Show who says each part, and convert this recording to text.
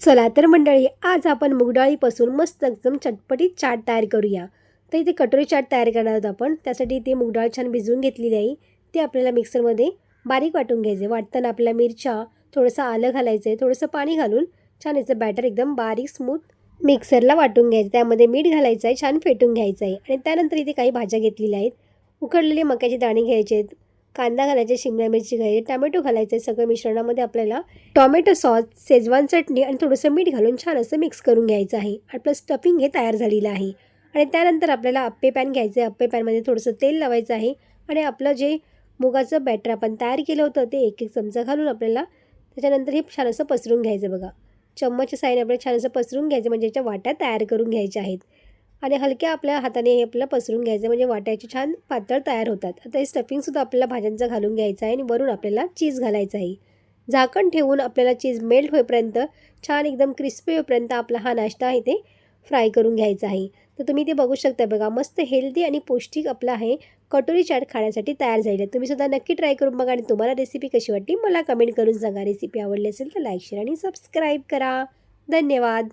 Speaker 1: चला तर मंडळी, आज आपण मूगडाळीपासून मस्त एकदम चटपटीत चाट तयार करूया. तर इथे कटोरी चाट तयार करणार आहोत आपण. त्यासाठी इथे मूगडाळ छान भिजवून घेतलेली आहे. ते आपल्याला मिक्सरमध्ये बारीक वाटून घ्यायचे. वाटताना आपल्या मिरच्या, थोडंसं आलं घालायचं आहे, थोडंसं पाणी घालून छान याचं बॅटर एकदम बारीक स्मूथ मिक्सरला वाटून घ्यायचं. त्यामध्ये मीठ घालायचं आहे, छान फेटून घ्यायचं आहे. आणि त्यानंतर इथे काही भाज्या घेतलेल्या आहेत. उकडलेले मक्याचे दाणे घ्यायचे आहेत, कांदा घालायचे, शिमला मिरची घालायची, टोमॅटो घालायचे. सगळं मिश्रणामध्ये आपल्याला टोमॅटो सॉस, शेजवान चटणी आणि थोडंसं मीठ घालून छान असं मिक्स करून घ्यायचं आहे. आपलं स्टफिंग हे तयार झालेलं आहे. आणि त्यानंतर आपल्याला अप्पे पॅन घ्यायचं आहे. अप्पे पॅनमध्ये थोडंसं तेल लावायचं आहे आणि आपलं जे मुगाचं बॅटर आपण तयार केलं होतं ते एक एक चमचा घालून आपल्याला त्याच्यानंतर हे छान असं पसरून घ्यायचं. बघा, चम्मचच्या साहाय्याने आपल्याला छान असं पसरून घ्यायचं, म्हणजे याच्या वाट्या तयार करून घ्यायच्या आहेत. आणि हलक्या आपल्या हाताने हे आपल्याला पसरून घ्यायचं, म्हणजे वाटायची छान पातळ तयार होतात. आता हे स्टफिंगसुद्धा आपल्याला भाज्यांचं घालून घ्यायचं आहे आणि वरून आपल्याला चीज घालायचं आहे. झाकण ठेवून आपल्याला चीज मेल्ट होईपर्यंत, छान एकदम क्रिस्पी होईपर्यंत आपला हा नाश्ता आहे ते फ्राय करून घ्यायचा आहे. तर तुम्ही ते बघू शकता. बघा, मस्त हेल्दी आणि पौष्टिक आपला आहे कटोरी चाट खाण्यासाठी तयार झालेलं आहे. तुम्ही सुद्धा नक्की ट्राय करून बघा आणि तुम्हाला रेसिपी कशी वाटली मला कमेंट करून सांगा. रेसिपी आवडली असेल तर लाईक, शेअर आणि सबस्क्राईब करा. धन्यवाद.